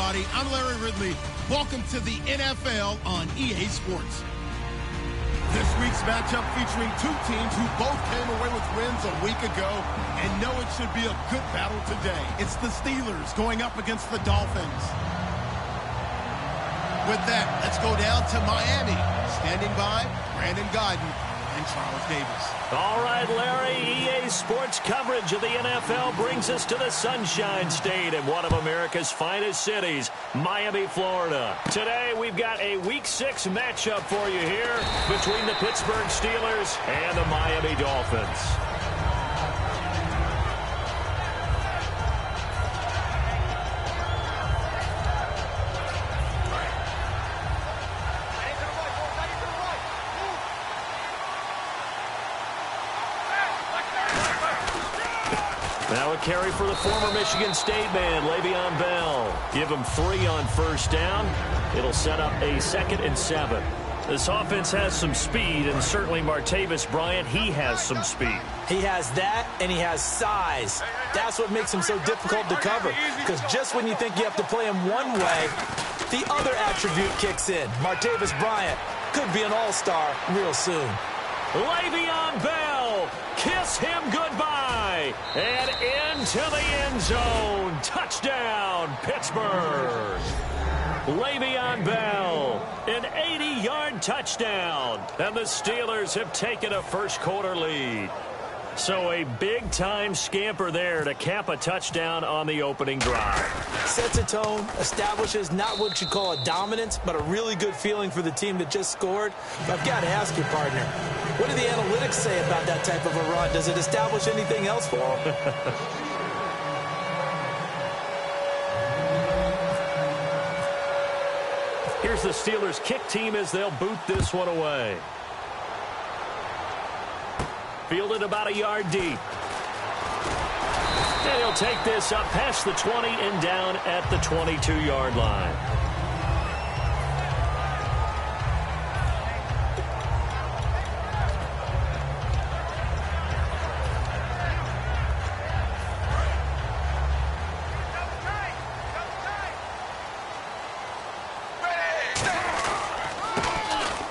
everybody. I'm Larry Ridley. Welcome to the NFL on EA Sports. This week's matchup featuring two teams who both came away with wins a week ago and know it should be a good battle today. It's the Steelers going up against the Dolphins. With that, let's go down to Miami. Standing by, Brandon Godden and Charles Davis. All right, Larry, EA Sports coverage of the NFL brings us to the Sunshine State in one of America's finest cities, Miami, Florida. Today, we've got a Week 6 matchup for you here between the Pittsburgh Steelers and the Miami Dolphins. Now a carry for the former Michigan State man, Le'Veon Bell. Give him 3 on first down. It'll set up a 2nd and 7. This offense has some speed, and certainly Martavis Bryant, he has some speed. He has that, and he has size. That's what makes him so difficult to cover, because just when you think you have to play him one way, the other attribute kicks in. Martavis Bryant could be an all-star real soon. Le'Veon Bell, kiss him goodbye, and into the end zone. Touchdown, Pittsburgh. Le'Veon Bell, an 80-yard touchdown, and the Steelers have taken a first-quarter lead. So a big-time scamper there to cap a touchdown on the opening drive. Sets a tone, establishes not what you'd call a dominance, but a really good feeling for the team that just scored. But I've got to ask you, partner, what do the analytics say about that type of a run? Does it establish anything else for them? Here's the Steelers' kick team as they'll boot this one away. Fielded about a yard deep. And he'll take this up past the 20 and down at the 22-yard line.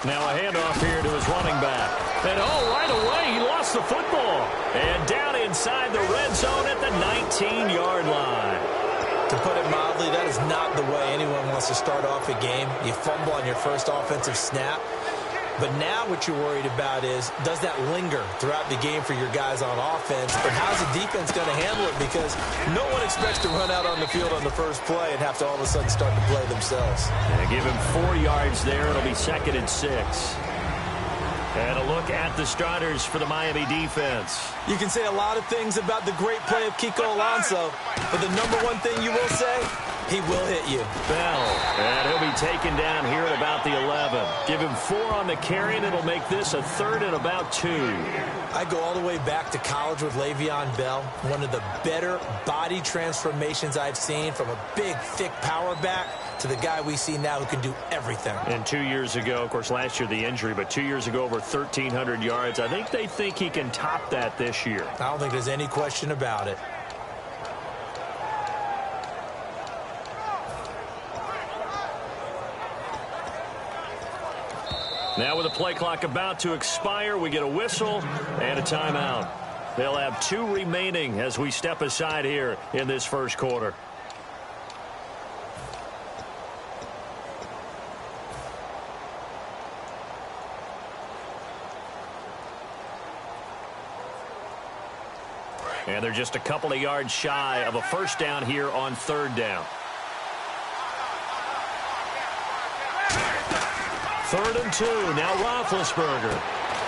Now a handoff here to his running back. And right away, he lost the football. And down inside the red zone at the 19-yard line. To put it mildly, that is not the way anyone wants to start off a game. You fumble on your first offensive snap. But now what you're worried about is, does that linger throughout the game for your guys on offense? But how's the defense going to handle it? Because no one expects to run out on the field on the first play and have to all of a sudden start to play themselves. Yeah, give him 4 yards there. It'll be 2nd and 6. And a look at the starters for the Miami defense. You can say a lot of things about the great play of Kiko Alonso, but the number one thing you will say, he will hit you. Bell, and he'll be taken down here at about the 11. Give him 4 on the carry, and it'll make this a 3rd and about 2. I go all the way back to college with Le'Veon Bell. One of the better body transformations I've seen, from a big, thick power back to the guy we see now who can do everything. And 2 years ago, of course, last year the injury, but 2 years ago over 1,300 yards. I think they think he can top that this year. I don't think there's any question about it. Now with the play clock about to expire, we get a whistle and a timeout. They'll have 2 remaining as we step aside here in this first quarter. And they're just a couple of yards shy of a first down here on 3rd down. 3rd and 2. Now Roethlisberger.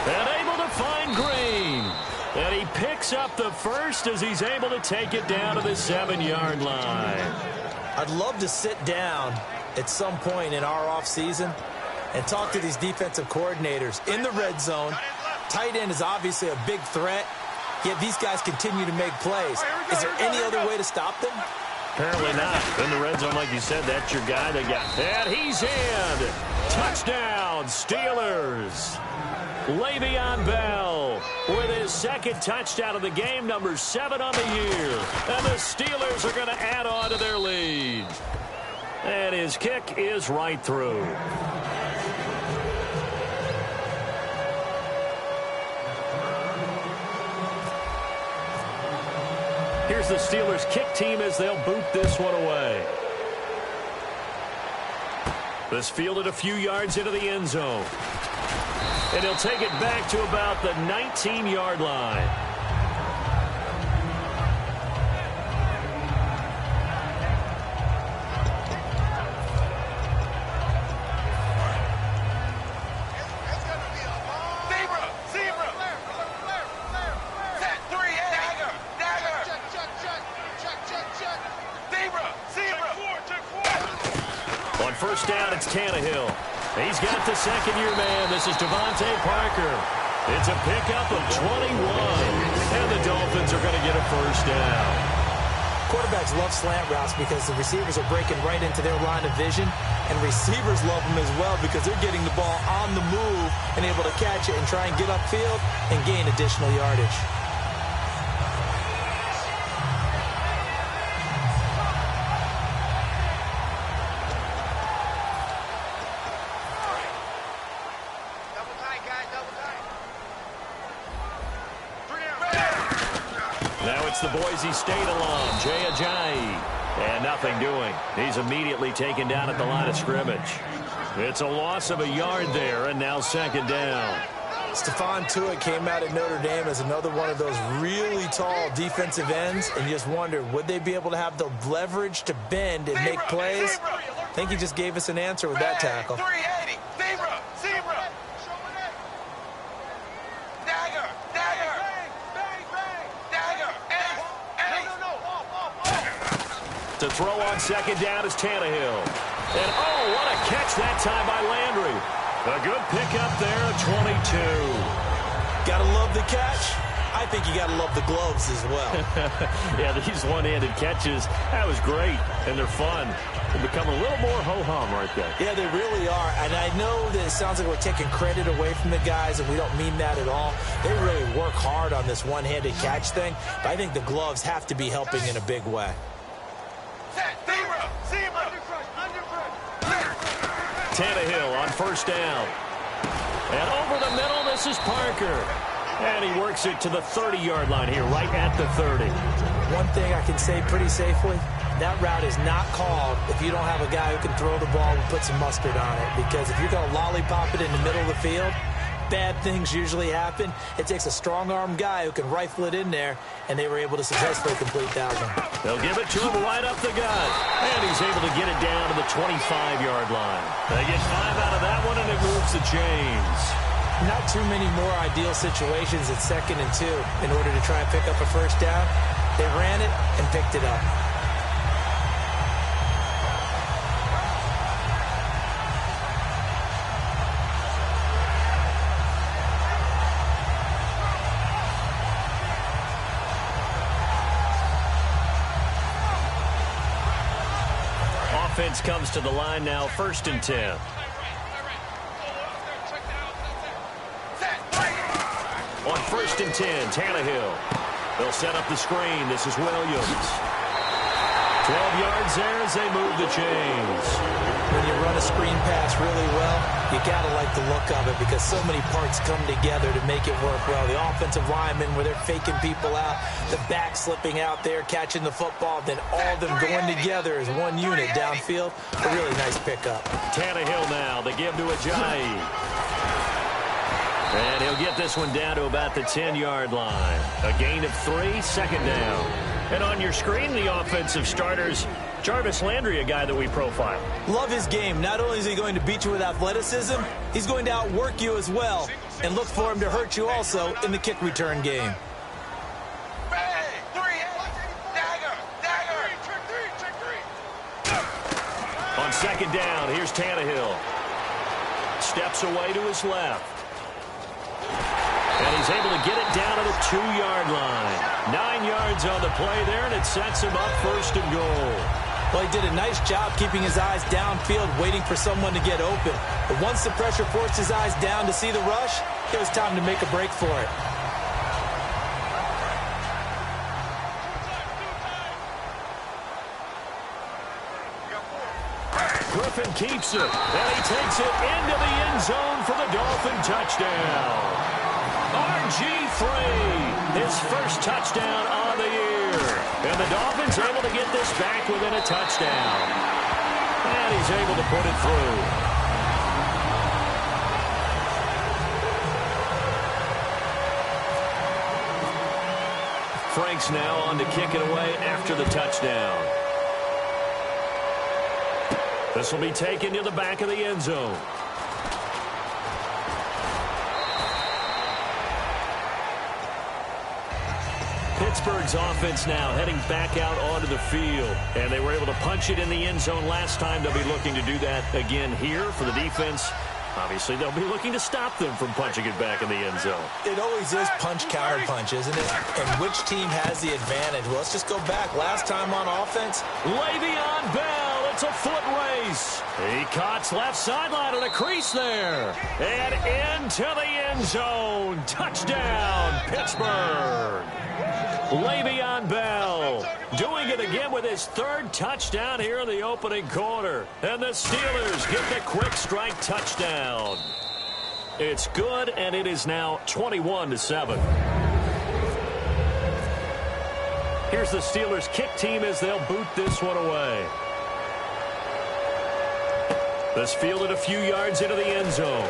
And able to find Green. And he picks up the first as he's able to take it down to the 7-yard line. I'd love to sit down at some point in our offseason and talk to these defensive coordinators in the red zone. Tight end is obviously a big threat, yet these guys continue to make plays. Is there any other way to stop them? Apparently not. In the red zone, like you said, that's your guy. They got, and he's in. Touchdown, Steelers. Le'Veon Bell with his 2nd touchdown of the game, number 7 on the year. And the Steelers are going to add on to their lead. And his kick is right through. Here's the Steelers' kick team as they'll boot this one away. This fielded a few yards into the end zone. And he'll take it back to about the 19-yard line. On first down, it's Tannehill. He's got the second-year man. This is Devontae Parker. It's a pickup of 21. And the Dolphins are going to get a first down. Quarterbacks love slant routes because the receivers are breaking right into their line of vision. And receivers love them as well because they're getting the ball on the move and able to catch it and try and get upfield and gain additional yardage. The Boise State alum, Jay Ajayi. And nothing doing. He's immediately taken down at the line of scrimmage. It's a loss of a yard there, and now second down. Stephon Tuitt came out at Notre Dame as another one of those really tall defensive ends, and you just wondered, would they be able to have the leverage to bend and make plays? I think he just gave us an answer with that tackle. 380. Zebra. Dagger. To throw on second down is Tannehill. And, oh, what a catch that time by Landry. A good pickup there at 22. Got to love the catch. I think you got to love the gloves as well. Yeah, these one-handed catches, that was great, and they're fun. They become a little more ho-hum right there. Yeah, they really are. And I know that it sounds like we're taking credit away from the guys, and we don't mean that at all. They really work hard on this one-handed catch thing, but I think the gloves have to be helping in a big way. Tannehill on first down. And over the middle, this is Parker. And he works it to the 30-yard line here, right at the 30. One thing I can say pretty safely, that route is not called if you don't have a guy who can throw the ball and put some mustard on it. Because if you're going to lollipop it in the middle of the field, bad things usually happen. It takes a strong-arm guy who can rifle it in there, and they were able to successfully complete that one. They'll give it to him right up the gut. And he's able to get it down to the 25-yard line. They get 5 out of that one, and it moves the chains. Not too many more ideal situations at 2nd and 2 in order to try and pick up a first down. They ran it and picked it up. Offense comes to the line now, 1st and 10. On 1st and 10, Tannehill. They'll set up the screen. This is Williams. 12 yards there as they move the chains. When you run a screen pass really well, you got to like the look of it because so many parts come together to make it work well. The offensive linemen, where they're faking people out, the back slipping out there, catching the football, then all of them going together as one unit downfield. A really nice pickup. Tannehill now. They give to Ajayi. And he'll get this one down to about the 10-yard line. A gain of 3, 2nd down. And on your screen, the offensive starters, Jarvis Landry, a guy that we profile. Love his game. Not only is he going to beat you with athleticism, he's going to outwork you as well. And look for him to hurt you also in the kick return game. On 2nd down, here's Tannehill. Steps away to his left. And he's able to get it down to the 2-yard line. 9 yards on the play there, and it sets him up 1st and goal. Well, he did a nice job keeping his eyes downfield, waiting for someone to get open. But once the pressure forced his eyes down to see the rush, it was time to make a break for it. and keeps it. And he takes it into the end zone for the Dolphin touchdown. RG3, his first touchdown on the year. And the Dolphins able to get this back within a touchdown. And he's able to put it through. Frank's now on to kick it away after the touchdown. This will be taken to the back of the end zone. Pittsburgh's offense now heading back out onto the field. And they were able to punch it in the end zone last time. They'll be looking to do that again here for the defense. Obviously, they'll be looking to stop them from punching it back in the end zone. It always is punch-counter-punch, isn't it? And which team has the advantage? Well, let's just go back. Last time on offense, Le'Veon Bell, it's a foot race. He cuts left sideline and a crease there. And into the end zone. Touchdown, Pittsburgh. Le'Veon Bell doing it again with his third touchdown here in the opening quarter. And the Steelers get the quick strike touchdown. It's good, and it is now 21-7. Here's the Steelers kick team as they'll boot this one away. This fielded a few yards into the end zone.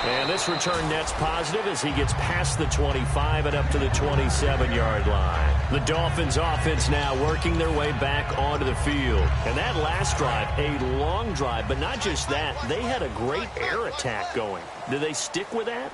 And this return net's positive as he gets past the 25 and up to the 27-yard line. The Dolphins offense now working their way back onto the field. And that last drive, a long drive, but not just that. They had a great air attack going. Do they stick with that?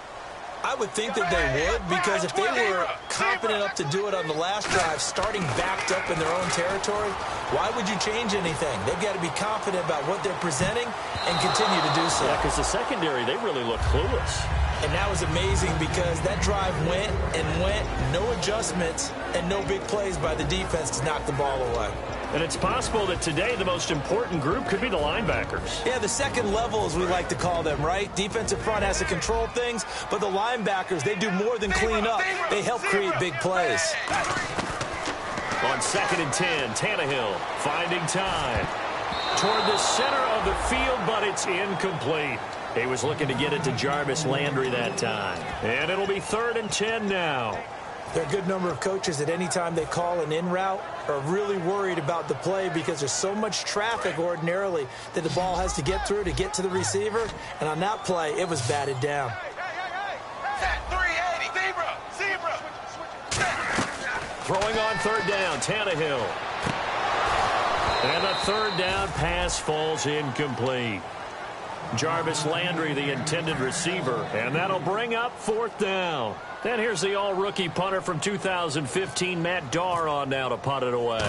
I would think that they would, because if they were confident enough to do it on the last drive, starting backed up in their own territory, why would you change anything? They've got to be confident about what they're presenting and continue to do so. Yeah, because the secondary, they really look clueless. And that was amazing because that drive went and went, no adjustments, and no big plays by the defense to knock the ball away. And it's possible that today the most important group could be the linebackers. Yeah, the second level, as we like to call them, right? Defensive front has to control things, but the linebackers, they do more than clean up. They help create big plays. On 2nd and 10, Tannehill finding time toward the center of the field, but it's incomplete. He was looking to get it to Jarvis Landry that time. And it'll be 3rd and 10 now. There are a good number of coaches that any time they call an in route are really worried about the play because there's so much traffic ordinarily that the ball has to get through to get to the receiver. And on that play, it was batted down. Set 380. Zebra. Throwing on 3rd down, Tannehill. And the 3rd down pass falls incomplete. Jarvis Landry, the intended receiver, and that'll bring up 4th down. Then here's the all-rookie punter from 2015, Matt Darr, on now to punt it away.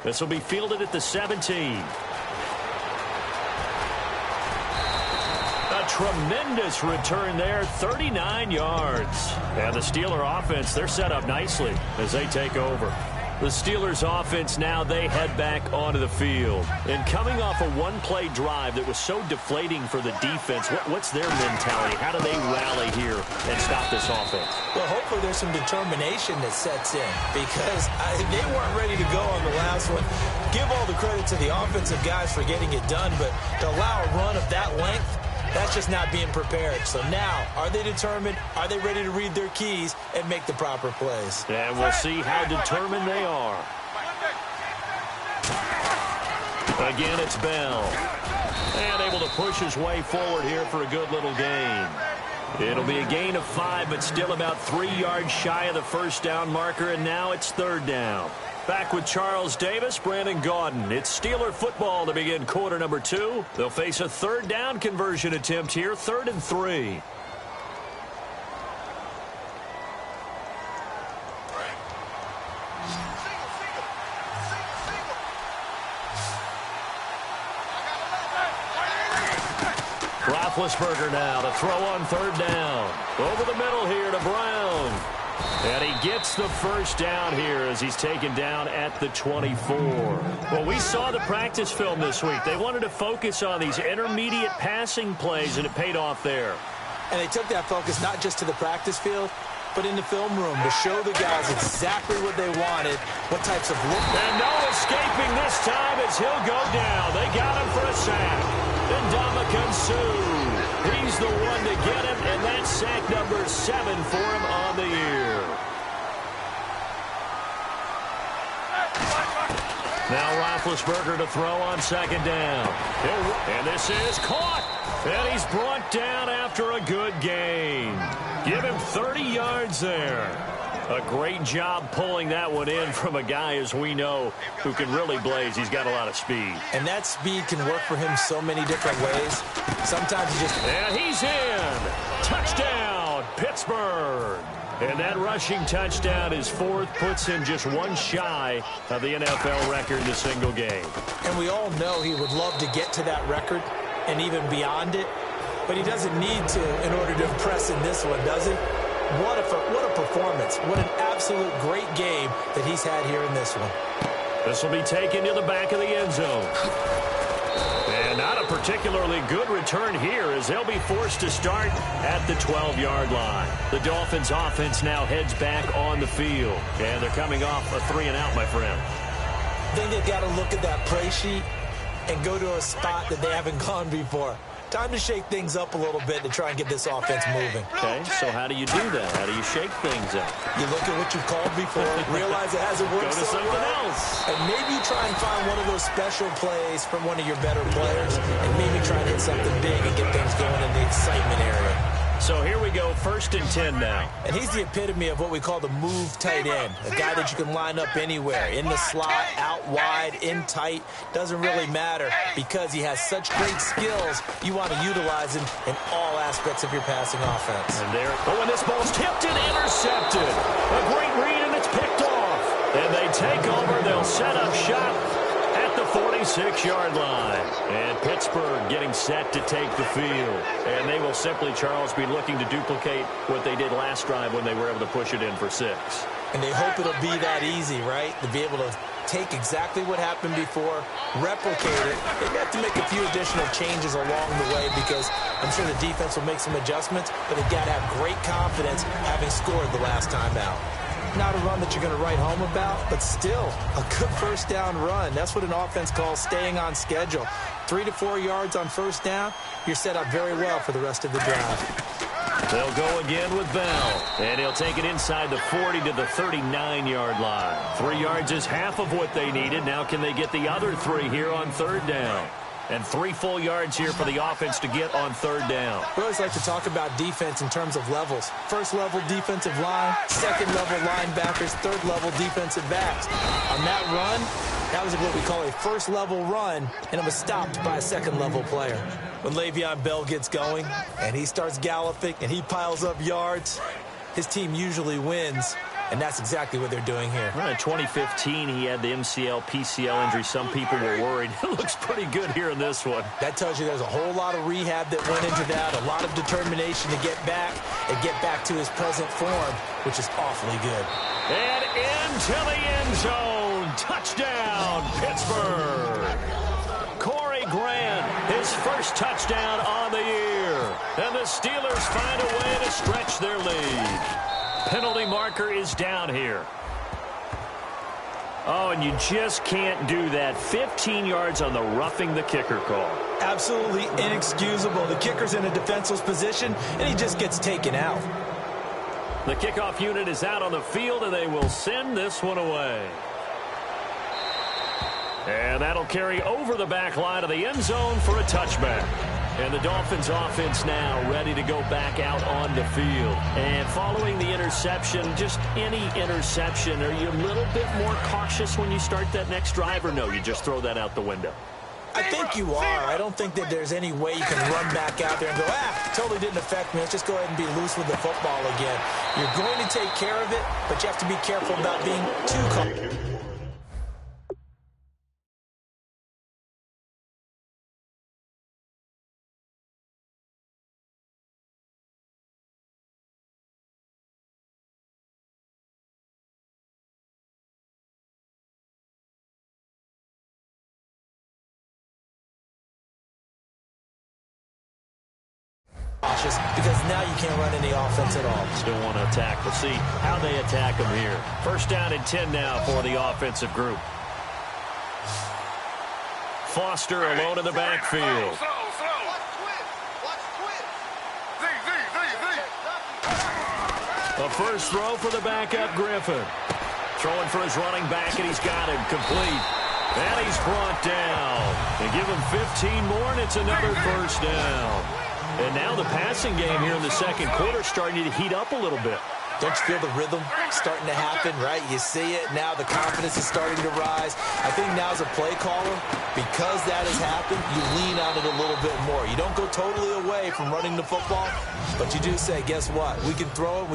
This will be fielded at the 17. A tremendous return there, 39 yards. And the Steeler offense, they're set up nicely as they take over. The Steelers offense now, they head back onto the field. And coming off a one-play drive that was so deflating for the defense, what's their mentality? How do they rally here and stop this offense? Well, hopefully there's some determination that sets in because they weren't ready to go on the last one. Give all the credit to the offensive guys for getting it done, but to allow a run of that length, that's just not being prepared. So now, are they determined? Are they ready to read their keys and make the proper plays? And we'll see how determined they are. Again, it's Bell. And able to push his way forward here for a good little gain. It'll be a gain of 5, but still about 3 yards shy of the 1st down marker, and now it's 3rd down. Back with Charles Davis, Brandon Gaudin. It's Steeler football to begin quarter number 2. They'll face a 3rd down conversion attempt here, 3rd and 3. Roethlisberger now to throw on 3rd down. Over the middle here to Brown. And he gets the 1st down here as he's taken down at the 24. Well, we saw the practice film this week. They wanted to focus on these intermediate passing plays, and it paid off there. And they took that focus not just to the practice field, but in the film room to show the guys exactly what they wanted, what types of look. And no escaping this time as he'll go down. They got him for a sack. And Ndamukong Suh, he's the one to get him, and that's sack number 7 for him on the year. Now Roethlisberger to throw on second down. And this is caught. And he's brought down after a good gain. Give him 30 yards there. A great job pulling that one in from a guy, as we know, who can really blaze. He's got a lot of speed. And that speed can work for him so many different ways. Sometimes he just... And he's in. Touchdown, Pittsburgh. And that rushing touchdown, his 4th, puts him just one shy of the NFL record in a single game. And we all know he would love to get to that record and even beyond it. But he doesn't need to in order to impress in this one, does he? What a performance. What an absolute great game that he's had here in this one. This will be taken to the back of the end zone. And not a particularly good return here as they'll be forced to start at the 12-yard line. The Dolphins offense now heads back on the field. And they're coming off a 3-and-out, my friend. I think they've got to look at that play sheet and go to a spot that they haven't gone before. Time to shake things up a little bit to try and get this offense moving. Okay, so how do you do that? How do you shake things up? You look at what you've called before, realize it hasn't worked Go to something else. and maybe try and find one of those special plays from one of your better players, and maybe try and hit something big and get things going in the excitement area. So here we go, 1st and 10 now. And he's the epitome of what we call the move tight end, a guy that you can line up anywhere, in the slot, out wide, in tight, doesn't really matter because he has such great skills. You want to utilize him in all aspects of your passing offense. And there, and this ball's tipped and intercepted. A great read, and it's picked off. And they take over. They'll set up shop at the 46-yard line. And Pittsburgh getting set to take the field. And they will simply, Charles, be looking to duplicate what they did last drive when they were able to push it in for 6. And they hope it'll be that easy, right? To be able to take exactly what happened before, replicate it. They have to make a few additional changes along the way because I'm sure the defense will make some adjustments, but they've got to have great confidence having scored the last time out. Not a run that you're going to write home about, but still a good first down run. That's what an offense calls staying on schedule. 3 to 4 yards on first down, you're set up very well for the rest of the drive. They'll go again with Bell, and he'll take it inside the 40 to the 39-yard line. 3 yards is half of what they needed. Now can they get the other 3 here on 3rd down? And 3 full yards here for the offense to get on 3rd down. We always like to talk about defense in terms of levels. 1st level defensive line, 2nd level linebackers, 3rd level defensive backs. On that run, that was what we call a 1st level run, and it was stopped by a 2nd level player. When Le'Veon Bell gets going and he starts galloping and he piles up yards, his team usually wins. And that's exactly what they're doing here. Well, in 2015, he had the MCL, PCL injury. Some people were worried. It looks pretty good here in this one. That tells you there's a whole lot of rehab that went into that, a lot of determination to get back and get back to his present form, which is awfully good. And into the end zone. Touchdown, Pittsburgh. Corey Grant, his first touchdown on the year. And the Steelers find a way to stretch their lead. Penalty marker is down here. Oh, and you just can't do that. 15 yards on the roughing the kicker call. Absolutely inexcusable. The kicker's in a defenseless position, and he just gets taken out. The kickoff unit is out on the field, and they will send this one away. And that'll carry over the back line of the end zone for a touchback. And the Dolphins offense now ready to go back out on the field. And following the interception, just any interception, are you a little bit more cautious when you start that next drive, or no, you just throw that out the window? I think you are. I don't think that there's any way you can run back out there and go, totally didn't affect me. Let's just go ahead and be loose with the football again. You're going to take care of it, but you have to be careful about being too cautious. cautious because now you can't run any offense at all. Still want to attack. We'll see how they attack them here. First down and 10 now for the offensive group. Foster alone in the backfield. A first throw for the backup, Griffin. Throwing for his running back, and he's got him complete. And he's brought down. They give him 15 more, and it's another first down. And now the passing game here in the second quarter starting to heat up a little bit. Don't you feel the rhythm starting to happen, right? You see it. Now the confidence is starting to rise. I think now as a play caller, because that has happened, you lean on it a little bit more. You don't go totally away from running the football, but you do say, guess what? We can throw it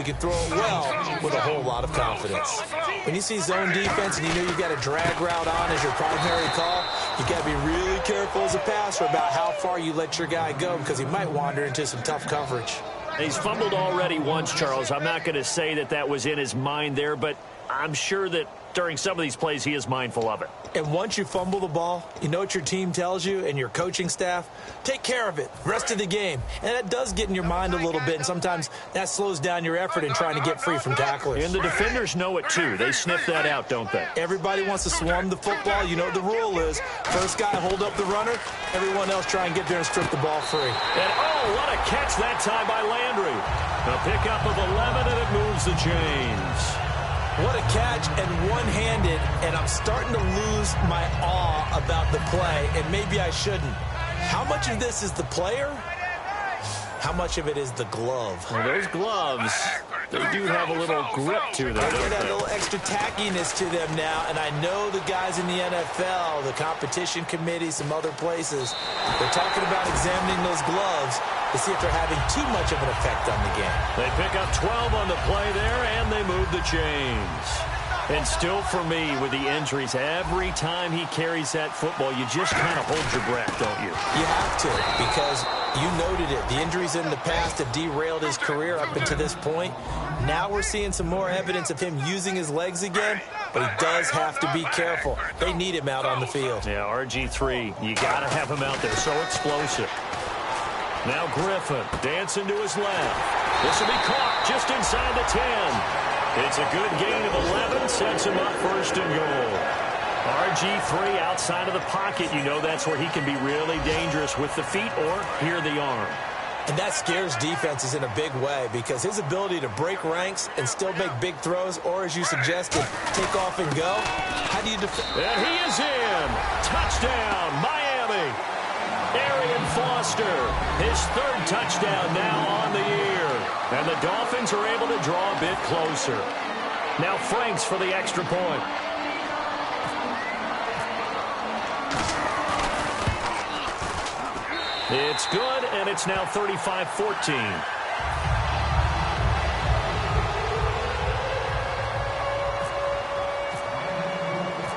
well with a whole lot of confidence. When you see zone defense and you know you've got a drag route on as your primary call, you got to be really careful as a passer about how far you let your guy go because he might wander into some tough coverage. He's fumbled already once, Charles. I'm not going to say that was in his mind there, but I'm sure that during some of these plays he is mindful of it. And once you fumble the ball, you know what your team tells you and your coaching staff? Take care of it. Rest of the game. And that does get in your mind a little bit, and sometimes that slows down your effort in trying to get free from tacklers. And the defenders know it, too. They sniff that out, don't they? Everybody wants to swarm the football. You know what the rule is. First guy hold up the runner. Everyone else try and get there and strip the ball free. And, oh, what a catch that time by Landry. A pickup of 11, and it moves the chains. What a catch, and one-handed, and I'm starting to lose my awe about the play, and maybe I shouldn't. How much of this is the player? How much of it is the glove? Well, those gloves, they do have a little grip to them. They got a little extra tackiness to them now, and I know the guys in the NFL, the competition committee, some other places, they're talking about examining those gloves to see if they're having too much of an effect on the game. They pick up 12 on the play there, and they move the chains. And still for me, with the injuries, every time he carries that football, you just kind of hold your breath, don't you? You have to, because you noted it. The injuries in the past have derailed his career up until this point. Now we're seeing some more evidence of him using his legs again, but he does have to be careful. They need him out on the field. Yeah, RG3, you got to have him out there, so explosive. Now Griffin dancing to his left. This will be caught just inside the 10. It's a good gain of 11, sets him up first and goal. RG3 outside of the pocket, you know that's where he can be really dangerous with the feet or here the arm. And that scares defenses in a big way because his ability to break ranks and still make big throws, or as you suggested, take off and go. How do you defend? And he is in. Touchdown, Miami. Arian Foster, his third touchdown now on the year. And the Dolphins are able to draw a bit closer. Now Franks for the extra point. It's good, and it's now 35-14.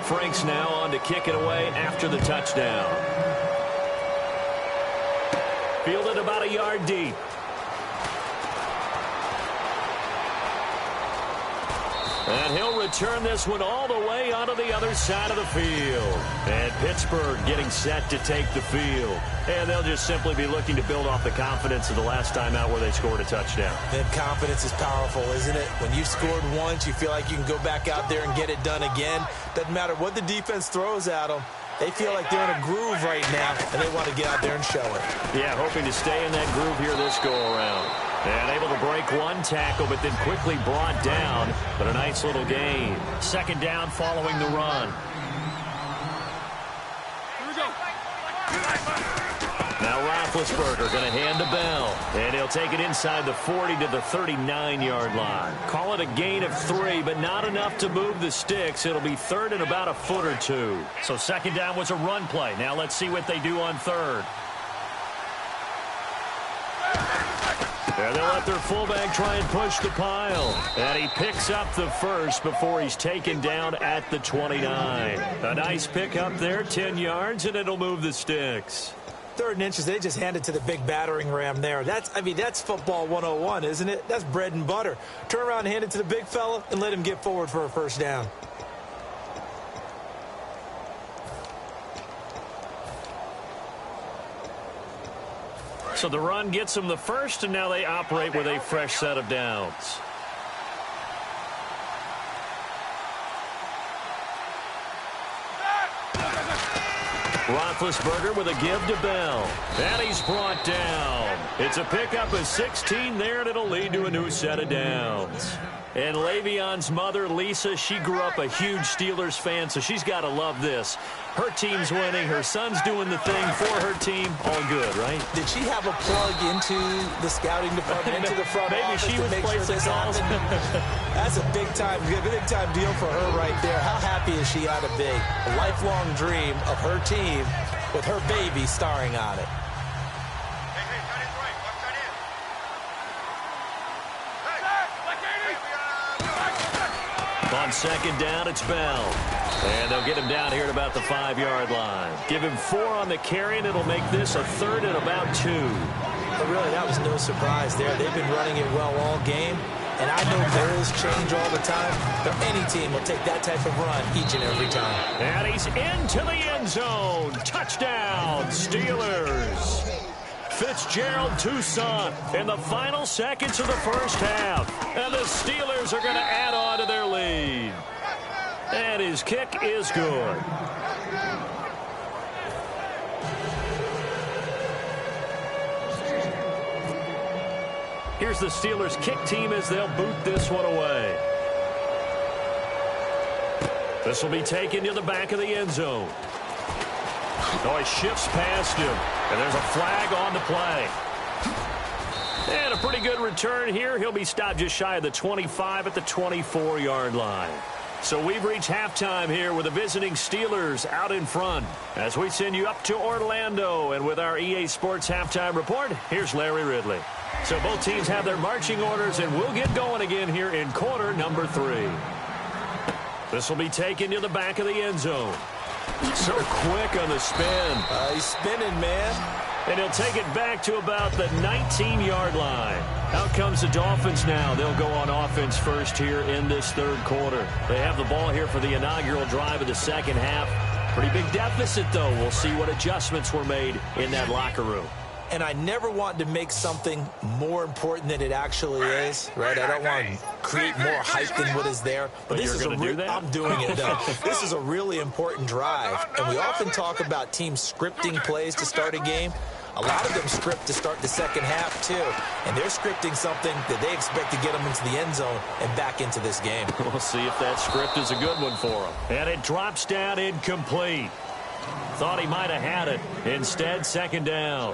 Franks now on to kick it away after the touchdown. Fielded about a yard deep. And he'll return this one all the way onto the other side of the field. And Pittsburgh getting set to take the field. And they'll just simply be looking to build off the confidence of the last time out where they scored a touchdown. That confidence is powerful, isn't it? When you've scored once, you feel like you can go back out there and get it done again. Doesn't matter what the defense throws at them. They feel like they're in a groove right now, and they want to get out there and show it. Yeah, hoping to stay in that groove here this go-around. And able to break one tackle, but then quickly brought down. But a nice little gain. Second down following the run. Now Roethlisberger going to hand to Bell. And he'll take it inside the 40 to the 39-yard line. Call it a gain of 3, but not enough to move the sticks. It'll be third and about a foot or two. So second down was a run play. Now let's see what they do on third. And they'll let their fullback try and push the pile. And he picks up the first before he's taken down at the 29. A nice pick up there, 10 yards, and it'll move the sticks. Third and inches, they just hand it to the big battering ram there. That's football 101, isn't it? That's bread and butter. Turn around and hand it to the big fella and let him get forward for a first down. So the run gets them the first, and now they operate with a fresh set of downs. Roethlisberger with a give to Bell. And he's brought down. It's a pickup of 16 there, and it'll lead to a new set of downs. And Le'Veon's mother, Lisa, she grew up a huge Steelers fan, so she's got to love this. Her team's winning. Her son's doing the thing for her team. All good, right? Did she have a plug into the scouting department, into the front office? Maybe she was placing calls. That's a big-time deal for her right there. How happy is she ought to be? A lifelong dream of her team with her baby starring on it. On second down, it's Bell. And they'll get him down here at about the 5-yard line. Give him 4 on the carry, and it'll make this a third and about 2. But really, that was no surprise there. They've been running it well all game. And I know Bills change all the time, but any team will take that type of run each and every time. And he's into the end zone. Touchdown, Steelers. Fitzgerald Toussaint in the final seconds of the first half. And the Steelers are going to add on to their lead. And his kick is good. Here's the Steelers kick team as they'll boot this one away. This will be taken to the back of the end zone. Oh, he shifts past him. And there's a flag on the play. And a pretty good return here. He'll be stopped just shy of the 25 at the 24-yard line. So we've reached halftime here with the visiting Steelers out in front. As we send you up to Orlando, and with our EA Sports halftime report, here's Larry Ridley. So both teams have their marching orders, and we'll get going again here in quarter number 3. This will be taken to the back of the end zone. So quick on the spin. He's spinning, man. And he'll take it back to about the 19-yard line. Out comes the Dolphins now. They'll go on offense first here in this third quarter. They have the ball here for the inaugural drive of the second half. Pretty big deficit, though. We'll see what adjustments were made in that locker room. And I never want to make something more important than it actually is, right? I don't want to create more hype than what is there. But this is I'm doing it, though. This is a really important drive. And we often talk about teams scripting plays to start a game. A lot of them script to start the second half, too. And they're scripting something that they expect to get them into the end zone and back into this game. We'll see if that script is a good one for them. And it drops down incomplete. Thought he might have had it. Instead, second down.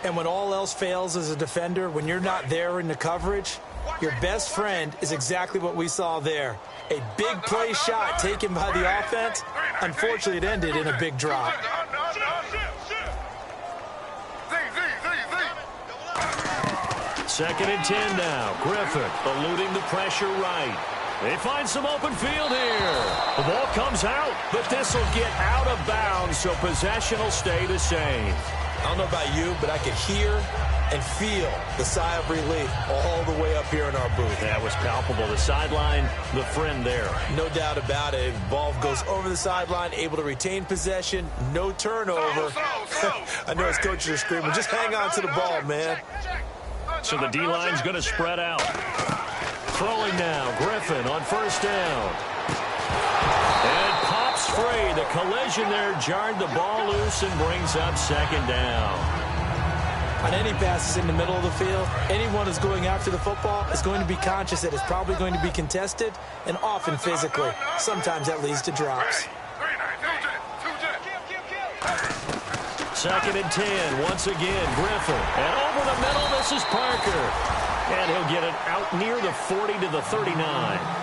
And when all else fails as a defender, when you're not there in the coverage, your best friend is exactly what we saw there. A big play shot taken by the offense. Unfortunately, it ended in a big drop. Second and 10 now. Griffin eluding the pressure right. They find some open field here. The ball comes out, but this will get out of bounds, so possession will stay the same. I don't know about you, but I could hear and feel the sigh of relief all the way up here in our booth. That was palpable. The sideline, the friend there. No doubt about it. Ball goes over the sideline, able to retain possession, no turnover. I know his coaches are screaming, just hang on to the ball, man. So the D-line's going to spread out. Throwing now, Griffin on first down. And pops free. The collision there jarred the ball loose and brings up second down. On any passes in the middle of the field, anyone who's going after the football is going to be conscious that it's probably going to be contested, and often physically. Sometimes that leads to drops. Second and 10, once again, Griffin. And over the middle, this is Parker. And he'll get it out near the 40 to the 39.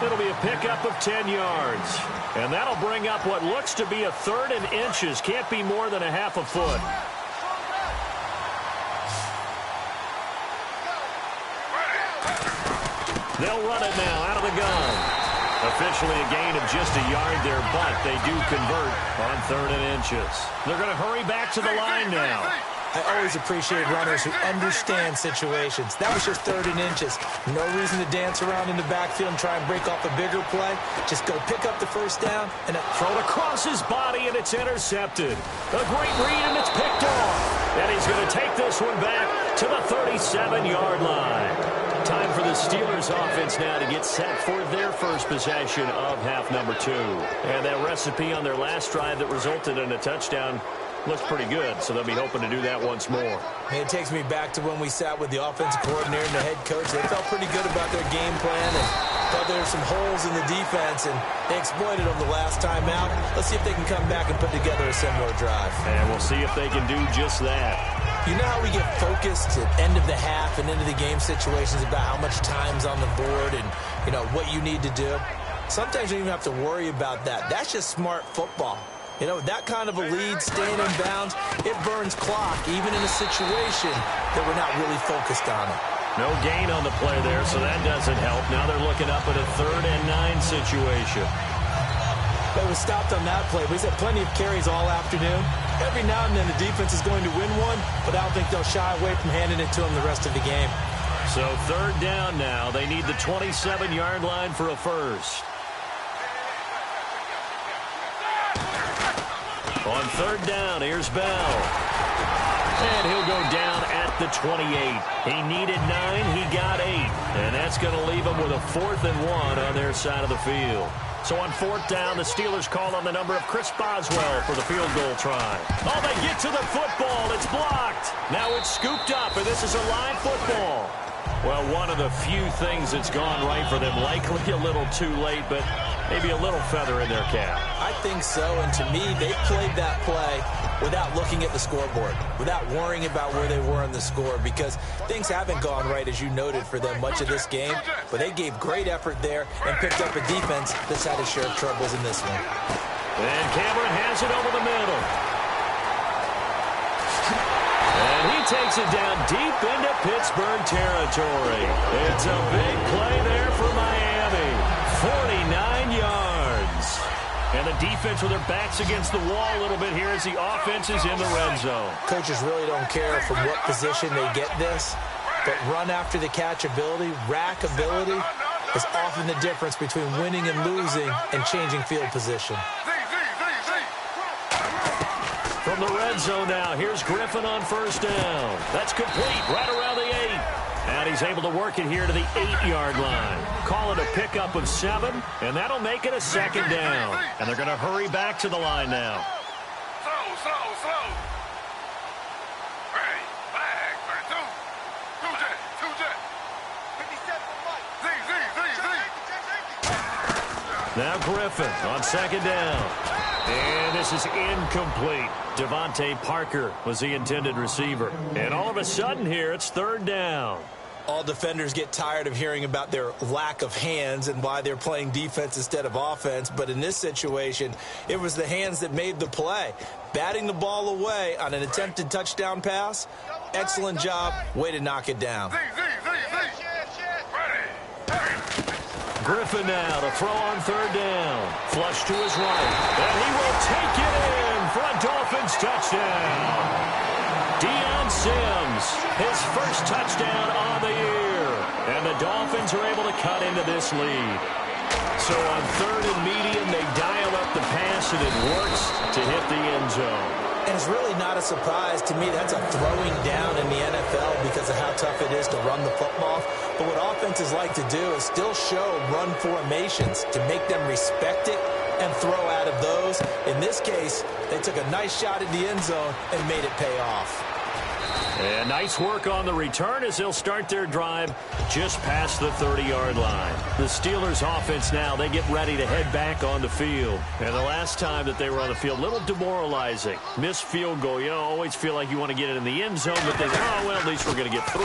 It'll be a pickup of 10 yards. And that'll bring up what looks to be a third and inches. Can't be more than a half a foot. They'll run it now out of the gun. Officially a gain of just a yard there, but they do convert on third and inches. They're going to hurry back to the line now. I always appreciate runners who understand situations. That was just 3rd and inches. No reason to dance around in the backfield and try and break off a bigger play. Just go pick up the first down and thrown across his body, and it's intercepted. A great read, and it's picked off. And he's going to take this one back to the 37-yard line. Time for the Steelers offense now to get set for their first possession of half number 2. And that recipe on their last drive that resulted in a touchdown looks pretty good, so they'll be hoping to do that once more. It takes me back to when we sat with the offensive coordinator and the head coach. They felt pretty good about their game plan and thought there were some holes in the defense, and they exploited them the last time out. Let's see if they can come back and put together a similar drive. And we'll see if they can do just that. You know how we get focused at end of the half and into the game situations about how much time's on the board and, you know, what you need to do? Sometimes you don't even have to worry about that. That's just smart football. You know, that kind of a lead, staying in bounds, it burns clock, even in a situation that we're not really focused on it. No gain on the play there, so that doesn't help. Now they're looking up at a 3rd and 9 situation. They was stopped on that play. We've had plenty of carries all afternoon. Every now and then the defense is going to win one, but I don't think they'll shy away from handing it to them the rest of the game. So 3rd down now. They need the 27-yard line for a first. On 3rd down, here's Bell. And he'll go down at the 28. He needed 9, he got 8. And that's going to leave him with a 4th and 1 on their side of the field. So on 4th down, the Steelers call on the number of Chris Boswell for the field goal try. Oh, they get to the football. It's blocked. Now it's scooped up, and this is a live football. Well, one of the few things that's gone right for them. Likely a little too late, but maybe a little feather in their cap. I think so, and to me, they played that play without looking at the scoreboard, without worrying about where they were on the score, because things haven't gone right, as you noted, for them much of this game, but they gave great effort there and picked up a defense that's had a share of troubles in this one. And Cameron has it over the middle. And he takes it down deep into Pittsburgh territory. It's a big play there for Miami. 49 yards. And the defense with their backs against the wall a little bit here as the offense is in the red zone. Coaches really don't care from what position they get this, but run after the catch ability, rack ability, is often the difference between winning and losing and changing field position. From the red zone now, here's Griffin on 1st down. That's complete right around the 8. And he's able to work it here to the 8-yard line. Call it a pickup of 7, and that'll make it a 2nd down. And they're going to hurry back to the line now. Slow. Ready, flag for 2 jet. 57 Now Griffin on 2nd down. And this is incomplete. Devontae Parker was the intended receiver. And all of a sudden here, it's 3rd down. All defenders get tired of hearing about their lack of hands and why they're playing defense instead of offense. But in this situation, it was the hands that made the play. Batting the ball away on an attempted touchdown pass. Excellent job. Way to knock it down. Griffin now to throw on 3rd down. Flush to his right. And he will take it in for a Dolphins touchdown. Deion Sims, his first touchdown on the year. And the Dolphins are able to cut into this lead. So on 3rd and medium, they dial up the pass, and it works to hit the end zone. And it's really not a surprise to me. That's a throwing down in the NFL because of how tough it is to run the football. But what offenses like to do is still show run formations to make them respect it and throw out of those. In this case, they took a nice shot at the end zone and made it pay off. And nice work on the return as they'll start their drive just past the 30-yard line. The Steelers offense now, they get ready to head back on the field. And the last time that they were on the field, a little demoralizing. Missed field goal. You always feel like you want to get it in the end zone, but they well, at least we're going to get 3.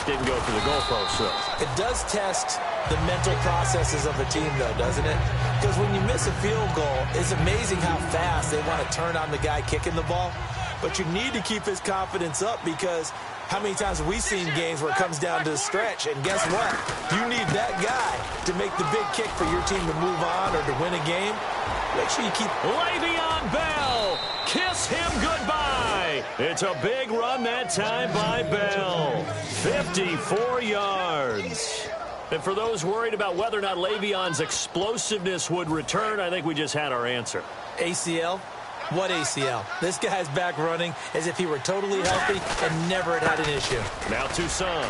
Didn't go through the goalpost, so. It does test the mental processes of a team, though, doesn't it? Because when you miss a field goal, it's amazing how fast they want to turn on the guy kicking the ball. But you need to keep his confidence up because how many times have we seen games where it comes down to the stretch? And guess what? You need that guy to make the big kick for your team to move on or to win a game. Make sure you keep... Le'Veon Bell Kiss him goodbye. It's a big run that time by Bell. 54 yards. And for those worried about whether or not Le'Veon's explosiveness would return, I think we just had our answer. ACL? What ACL? This guy's back running as if he were totally healthy and never had an issue. Now Toussaint.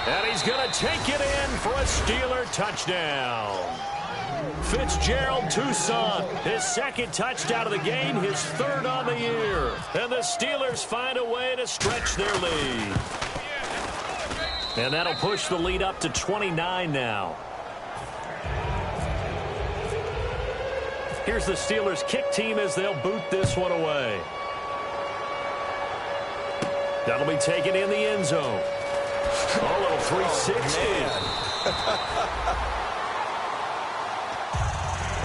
And he's going to take it in for a Steeler touchdown. Fitzgerald Toussaint, his second touchdown of the game, his third on the year. And the Steelers find a way to stretch their lead. And that'll push the lead up to 29 now. Here's the Steelers kick team as they'll boot this one away. That'll be taken in the end zone. A little 360.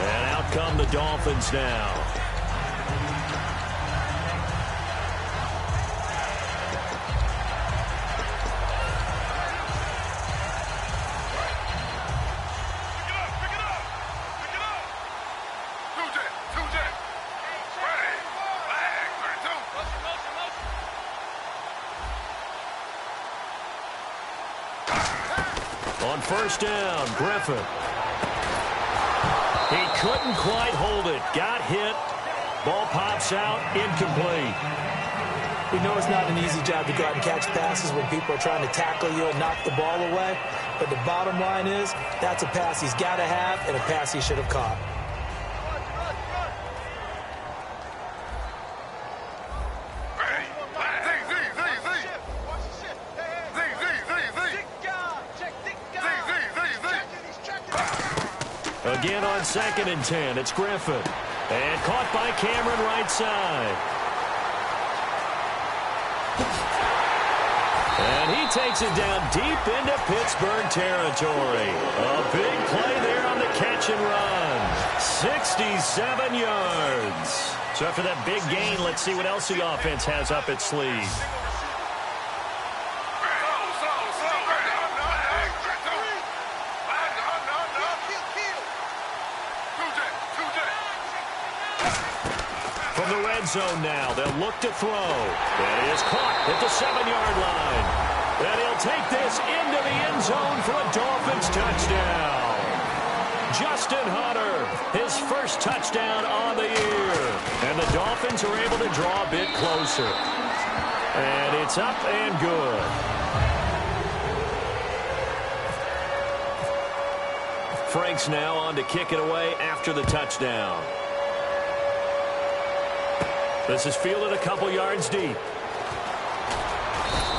And out come the Dolphins now. On first down, Griffin. He couldn't quite hold it. Got hit. Ball pops out. Incomplete. We know it's not an easy job to go out and catch passes when people are trying to tackle you and knock the ball away. But the bottom line is, that's a pass he's got to have and a pass he should have caught. Again on 2nd and 10, it's Griffin. And caught by Cameron right side. And he takes it down deep into Pittsburgh territory. A big play there on the catch and run. 67 yards. So after that big gain, let's see what else the offense has up its sleeve. From the red zone now, they'll look to throw. And he is caught at the 7-yard line. And he'll take this into the end zone for a Dolphins touchdown. Justin Hunter, his first touchdown on the year. And the Dolphins are able to draw a bit closer. And it's up and good. Franks now on to kick it away after the touchdown. This is fielded a couple yards deep.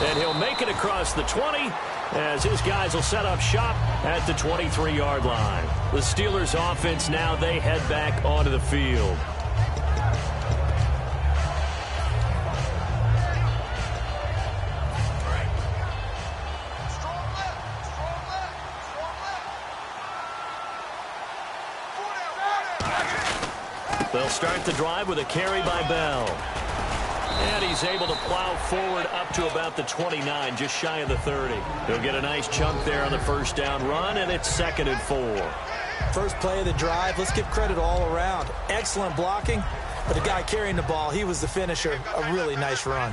And he'll make it across the 20 as his guys will set up shop at the 23-yard line. The Steelers offense now, they head back onto the field. They'll start the drive with a carry by Bell. And he's able to plow forward up to about the 29, just shy of the 30. He'll get a nice chunk there on the first down run, and it's 2nd and 4. First play of the drive, let's give credit all around. Excellent blocking, but the guy carrying the ball, he was the finisher. A really nice run.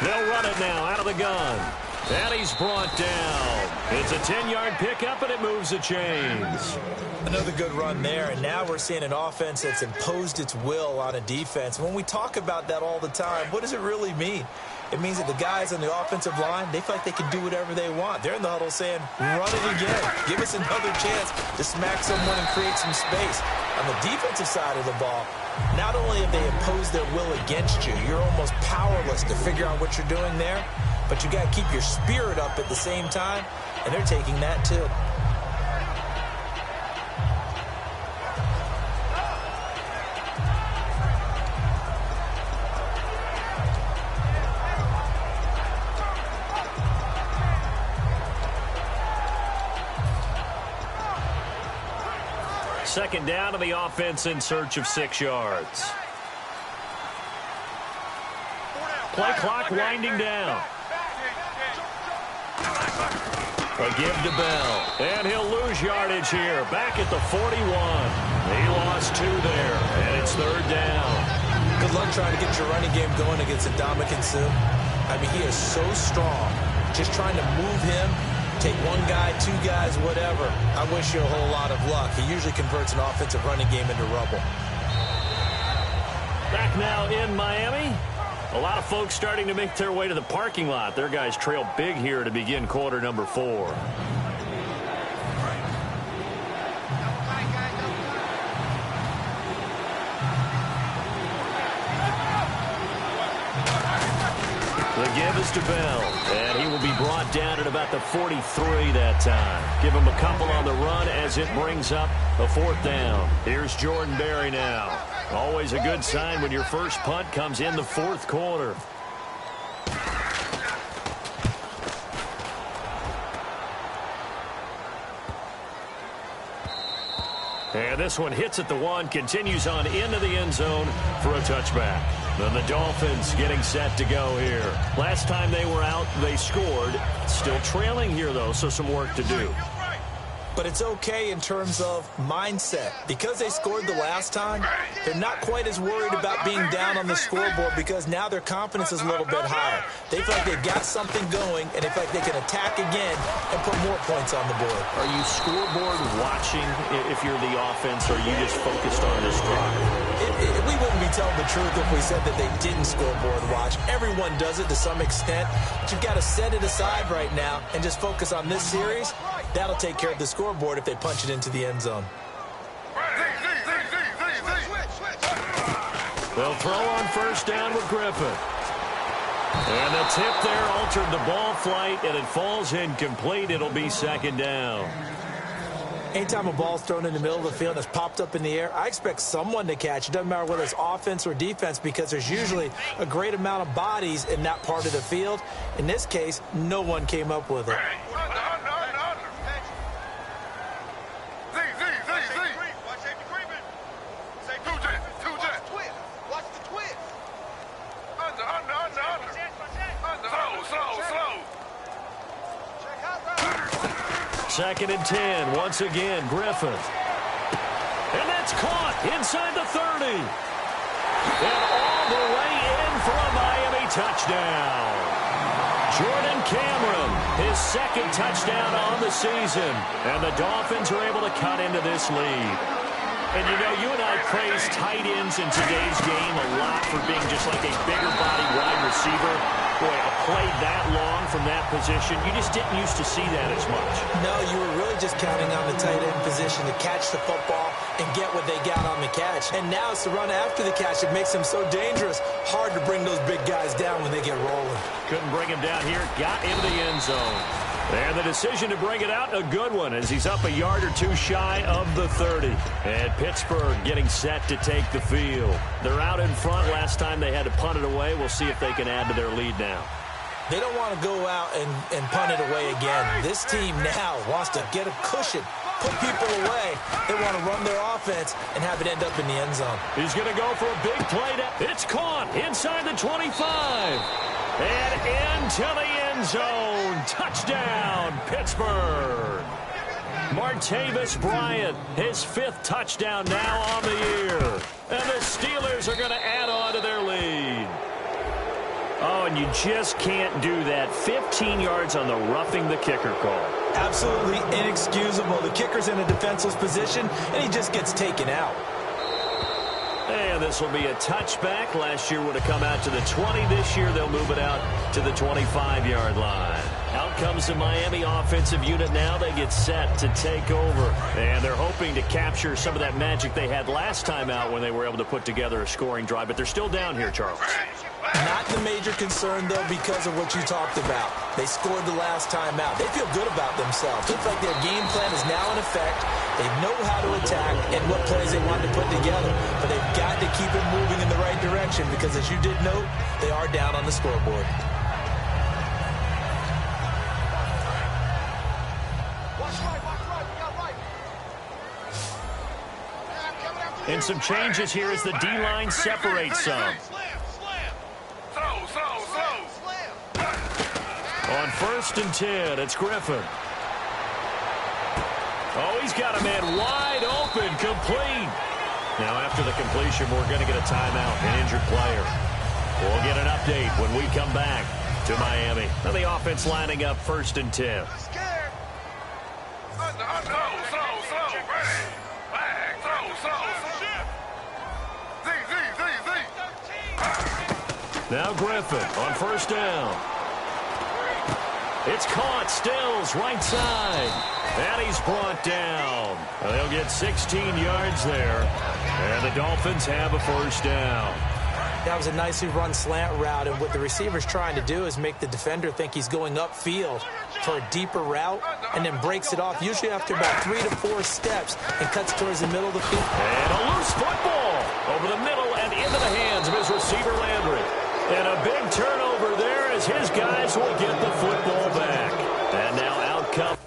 They'll run it now out of the gun. And he's brought down. It's a 10-yard pickup, and it moves the chains. Another good run there, and now we're seeing an offense that's imposed its will on a defense. When we talk about that all the time, what does it really mean? It means that the guys on the offensive line, they feel like they can do whatever they want. They're in the huddle saying, run it again. Give us another chance to smack someone and create some space. On the defensive side of the ball, not only have they imposed their will against you, you're almost powerless to figure out what you're doing there, but you got to keep your spirit up at the same time, and they're taking that too. Second down to the offense in search of 6 yards. Play clock winding down. A give to Bell. And he'll lose yardage here. Back at the 41. He lost 2 there. And it's 3rd down. Good luck trying to get your running game going against Ndamukong Suh. I mean, he is so strong. Just trying to move him, take 1 guy, 2 guys, whatever. I wish you a whole lot of luck. He usually converts an offensive running game into rubble. Back now in Miami. A lot of folks starting to make their way to the parking lot. Their guys trail big here to begin quarter number 4. The give is to Bell, and he will be brought down at about the 43 that time. Give him a couple on the run as it brings up a 4th down. Here's Jordan Berry now. Always a good sign when your first punt comes in the 4th quarter. And this one hits at the 1, continues on into the end zone for a touchback. Then the Dolphins getting set to go here. Last time they were out, they scored. Still trailing here, though, so some work to do. But it's okay in terms of mindset. Because they scored the last time, they're not quite as worried about being down on the scoreboard because now their confidence is a little bit higher. They feel like they've got something going, and they feel like they can attack again and put more points on the board. Are you scoreboard watching if you're the offense, or are you just focused on this drive? We wouldn't be telling the truth if we said that they didn't scoreboard watch. Everyone does it to some extent, but you've got to set it aside right now and just focus on this series. That'll take care of the scoreboard if they punch it into the end zone. They'll throw on first down with Griffin. And the tip there altered the ball flight, and it falls incomplete. It'll be 2nd down. Anytime a ball's thrown in the middle of the field that's popped up in the air, I expect someone to catch. It doesn't matter whether it's offense or defense because there's usually a great amount of bodies in that part of the field. In this case, no one came up with it. Second and 10. Once again, Griffin. And that's caught inside the 30. And all the way in for a Miami touchdown. Jordan Cameron, his 2nd touchdown on the season. And the Dolphins are able to cut into this lead. And, you know, you and I praise tight ends in today's game a lot for being just like a bigger body wide receiver. Boy, a play that long from that position, you just didn't used to see that as much. No, you were really just counting on the tight end position to catch the football and get what they got on the catch. And now it's the run after the catch that makes them so dangerous. Hard to bring those big guys down when they get rolling. Couldn't bring him down here. Got into the end zone. And the decision to bring it out, a good one, as he's up a yard or 2 shy of the 30. And Pittsburgh getting set to take the field. They're out in front. Last time they had to punt it away. We'll see if they can add to their lead now. They don't want to go out and punt it away again. This team now wants to get a cushion, put people away. They want to run their offense and have it end up in the end zone. He's going to go for a big play. It's caught inside the 25. And into the end zone. Touchdown, Pittsburgh. Martavis Bryant, his 5th touchdown now on the year. And the Steelers are going to add on to their lead. Oh, and you just can't do that. 15 yards on the roughing the kicker call. Absolutely inexcusable. The kicker's in a defenseless position, and he just gets taken out. And this will be a touchback. Last year would have come out to the 20. This year they'll move it out to the 25-yard line. Out comes the Miami offensive unit now. They get set to take over. And they're hoping to capture some of that magic they had last time out when they were able to put together a scoring drive. But they're still down here, Charles. Not the major concern, though, because of what you talked about. They scored the last time out. They feel good about themselves. Looks like their game plan is now in effect. They know how to attack and what plays they want to put together. But they've got to keep it moving in the right direction because, as you did note, they are down on the scoreboard. And some changes here as the D-line separates some. On 1st and 10, it's Griffin. Oh, he's got a man wide open, complete. Now, after the completion, we're going to get a timeout, an injured player. We'll get an update when we come back to Miami. Now the offense lining up 1st and 10. Now Griffin on 1st down. It's caught. Stills right side. And he's brought down. They'll get 16 yards there. And the Dolphins have a 1st down. That was a nicely run slant route, and what the receiver's trying to do is make the defender think he's going upfield for a deeper route and then breaks it off, usually after about 3 to 4 steps, and cuts towards the middle of the field. And a loose football over the middle and into the hands of his receiver, Landry. And a big turnover there as his guys will get the football back. And now out comes.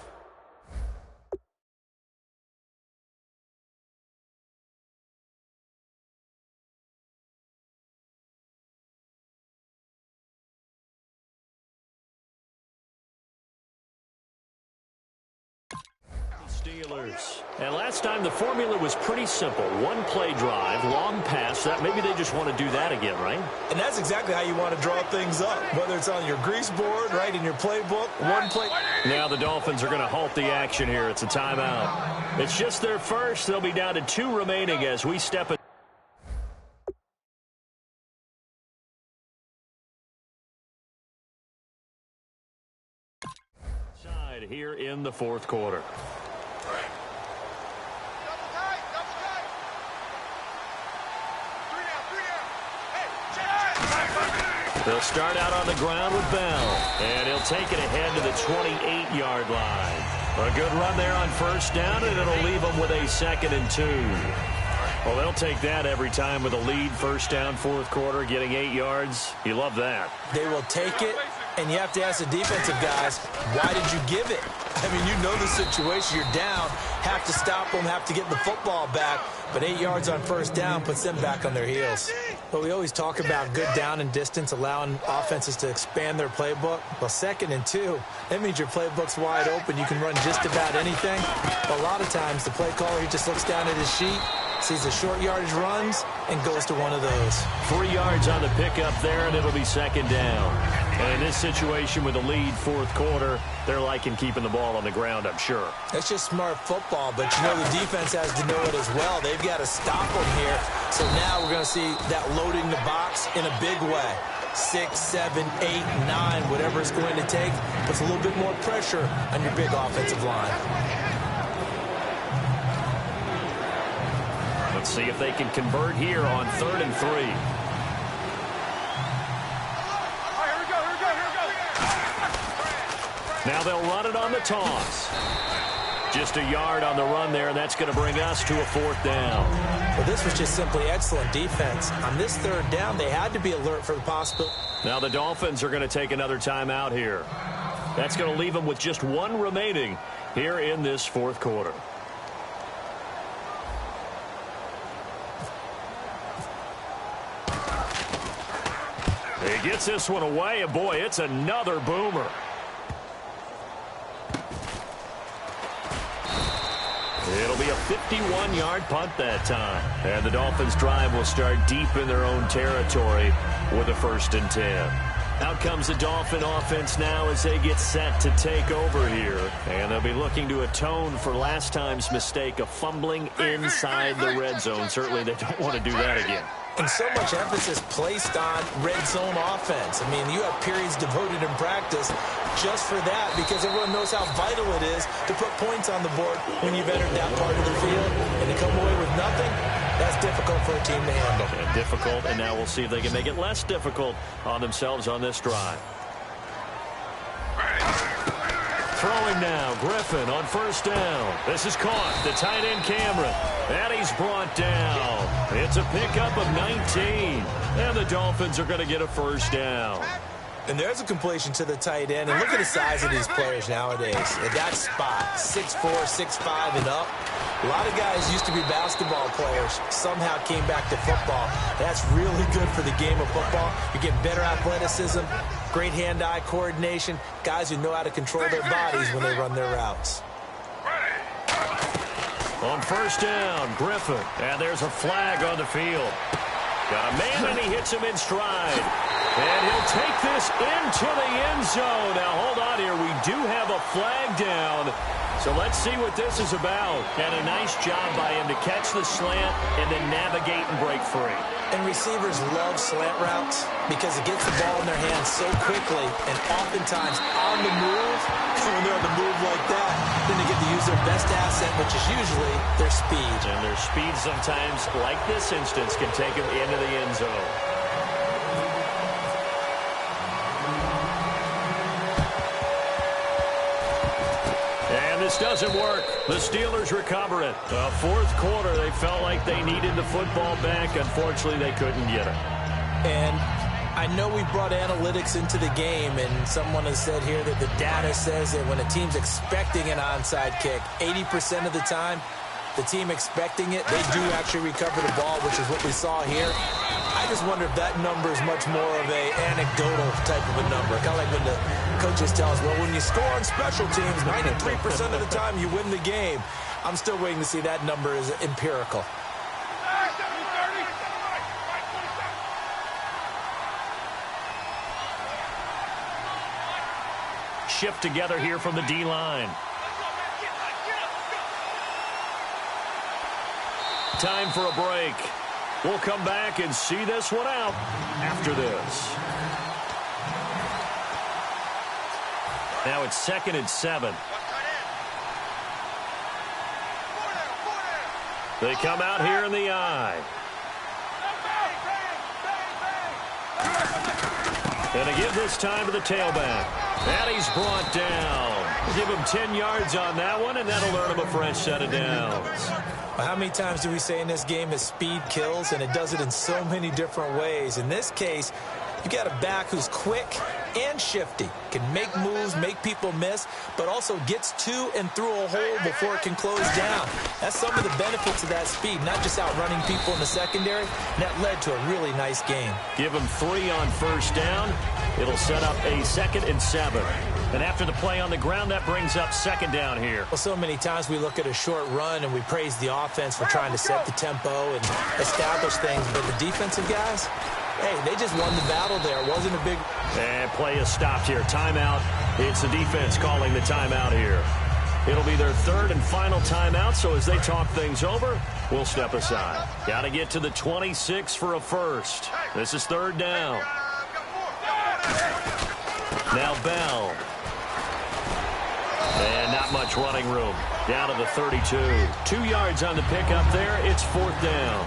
Steelers. And last time the formula was pretty simple. One play drive, long pass. That maybe they just want to do that again, right? And that's exactly how you want to draw things up. Whether it's on your grease board, right, in your playbook, one play. Now the Dolphins are going to halt the action here. It's a timeout. It's just their first. They'll be down to 2 remaining as we step in. Here in the 4th quarter. They'll start out on the ground with Bell, and he'll take it ahead to the 28-yard line. A good run there on 1st down, and it'll leave them with a 2nd and 2. Well, they'll take that every time with a lead. 1st down, 4th quarter, getting 8 yards. You love that. They will take it, and you have to ask the defensive guys, why did you give it? I mean, you know the situation. You're down, have to stop them, have to get the football back, but 8 yards on 1st down puts them back on their heels. But we always talk about good down and distance, allowing offenses to expand their playbook. Well, 2nd and 2, that means your playbook's wide open. You can run just about anything. But a lot of times, the play caller, he just looks down at his sheet, sees the short yardage runs, and goes to one of those. 3 yards on the pickup there, and it'll be 2nd down. And in this situation with a lead 4th quarter, they're liking keeping the ball on the ground, I'm sure. That's just smart football, but you know the defense has to know it as well. They've got to stop them here. So now we're going to see that loading the box in a big way. 6, 7, 8, 9, whatever it's going to take, puts a little bit more pressure on your big offensive line. Let's see if they can convert here on 3rd and 3. Now they'll run it on the toss. Just a yard on the run there, and that's going to bring us to a 4th down. Well, this was just simply excellent defense. On this 3rd down, they had to be alert for the possibility. Now the Dolphins are going to take another timeout here. That's going to leave them with just 1 remaining here in this 4th quarter. He gets this one away, and boy, it's another boomer. It'll be a 51-yard punt that time. And the Dolphins' drive will start deep in their own territory with a 1st and 10. Out comes the Dolphin offense now as they get set to take over here. And they'll be looking to atone for last time's mistake of fumbling inside the red zone. Certainly they don't want to do that again. And so much emphasis placed on red zone offense. I mean, you have periods devoted in practice just for that because everyone knows how vital it is to put points on the board when you've entered that part of the field. And to come away with nothing, that's difficult for a team to handle. And difficult, and now we'll see if they can make it less difficult on themselves on this drive. Throwing now, Griffin on 1st down. This is caught. The tight end, Cameron. And he's brought down. It's a pickup of 19. And the Dolphins are going to get a 1st down. And there's a completion to the tight end. And look at the size of these players nowadays. At that spot, 6'4", 6'5", and up. A lot of guys used to be basketball players. Somehow came back to football. That's really good for the game of football. You get better athleticism, great hand-eye coordination, guys who know how to control their bodies when they run their routes. On first down, Griffin. And there's a flag on the field. Got a man, and he hits him in stride. And he'll take this into the end zone. Now, hold on here. We do have a flag down. So let's see what this is about. And a nice job by him to catch the slant and then navigate and break free. And receivers love slant routes because it gets the ball in their hands so quickly and oftentimes on the move. When they're on the move like that, then they get to use their best asset, which is usually their speed. And their speed sometimes, like this instance, can take them into the end zone. And this doesn't work. The Steelers recover it. The fourth quarter, they felt like they needed the football back. Unfortunately, they couldn't get it. And I know we brought analytics into the game, and someone has said here that the data says that when a team's expecting an onside kick, 80% of the time, the team expecting it, they do actually recover the ball, which is what we saw here. I just wonder if that number is much more of an anecdotal type of a number. Kind of like when the coaches tell us, well, when you score on special teams, 93% of the time you win the game. I'm still waiting to see that number is empirical. Shift together here from the D-line. Time for a break. We'll come back and see this one out after this. Now it's 2nd and 7. They come out here in the eye. And they give this time to the tailback. And he's brought down. Give him 10 yards on that one, and that'll earn him a fresh set of downs. Well, how many times do we say in this game that speed kills, and it does it in so many different ways? In this case, you got a back who's quick and shifty, can make moves, make people miss, but also gets to and through a hole before it can close down. That's some of the benefits of that speed, not just outrunning people in the secondary. And that led to a really nice game. Give him 3 on first down. It'll set up a 2nd and 7. And after the play on the ground, that brings up 2nd down here. Well, so many times we look at a short run and we praise the offense for trying to set the tempo and establish things, but the defensive guys, hey, they just won the battle there. It wasn't a big... And play is stopped here. Timeout. It's the defense calling the timeout here. It'll be their 3rd and final timeout, so as they talk things over, we'll step aside. Got to get to the 26 for a first. This is 3rd down. Now Bell. And not much running room. Down to the 32. 2 yards on the pickup there. It's 4th down.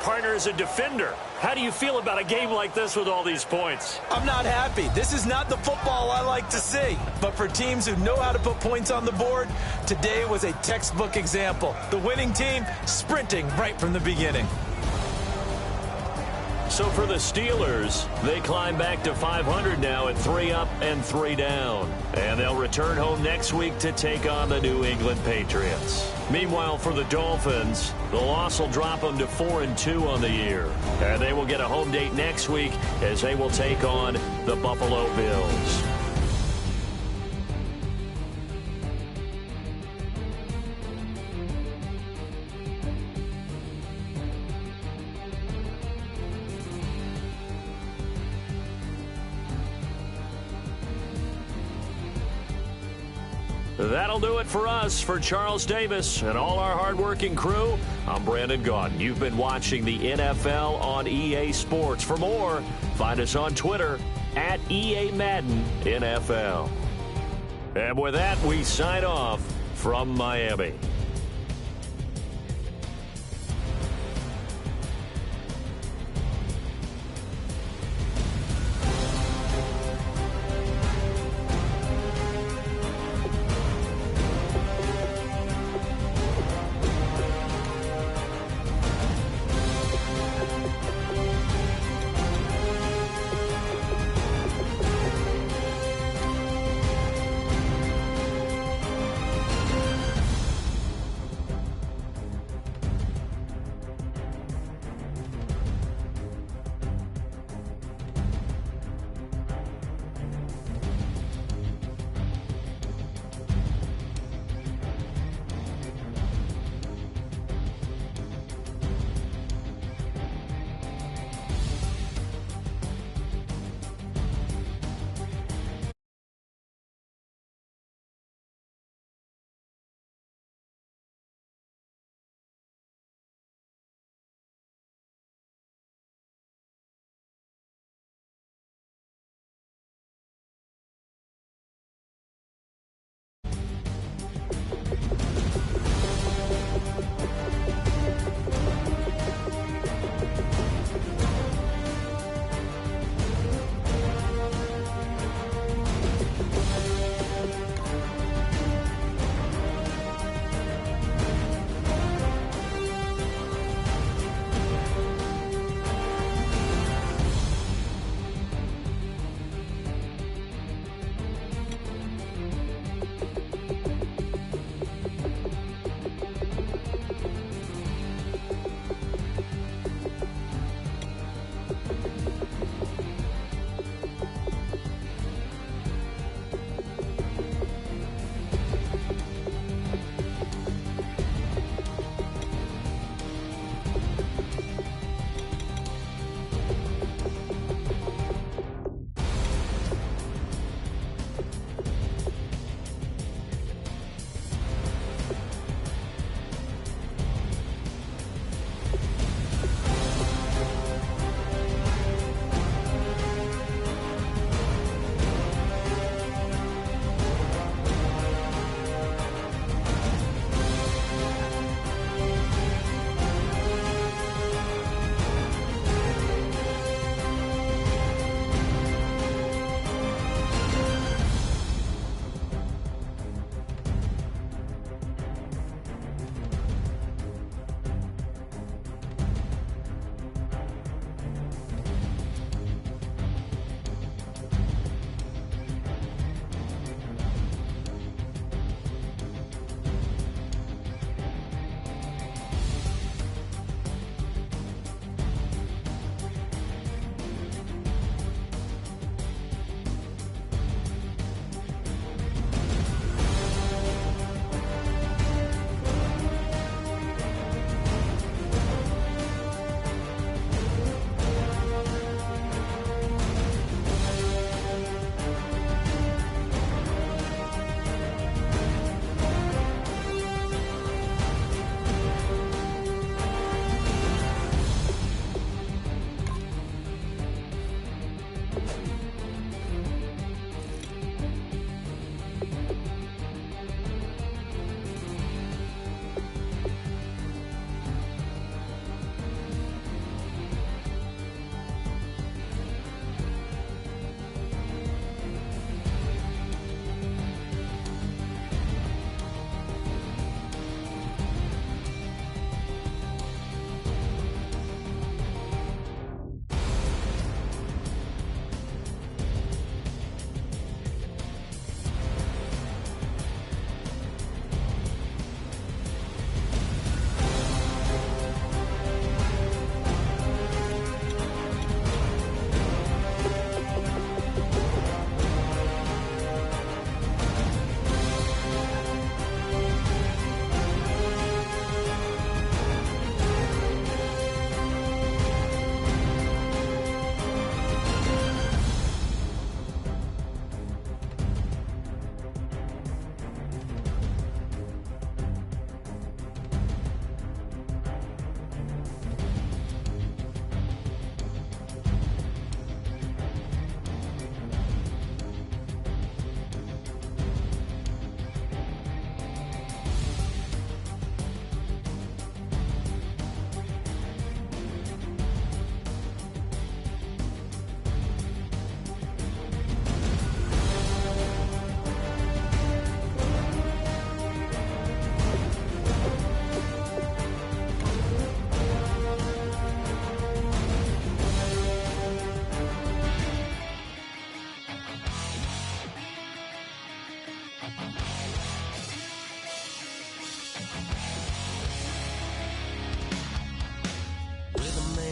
Partner, as a defender, how do you feel about a game like this with all these points? I'm not happy. This is not the football I like to see. But for teams who know how to put points on the board, today was a textbook example. The winning team sprinting right from the beginning. So for the Steelers, they climb back to 500 now at 3 up and 3 down. And they'll return home next week to take on the New England Patriots. Meanwhile, for the Dolphins, the loss will drop them to 4-2 on the year. And they will get a home date next week as they will take on the Buffalo Bills. That'll do it for us. For Charles Davis and all our hardworking crew, I'm Brandon Gaudin. You've been watching the NFL on EA Sports. For more, find us on Twitter at EA Madden NFL. And with that, we sign off from Miami.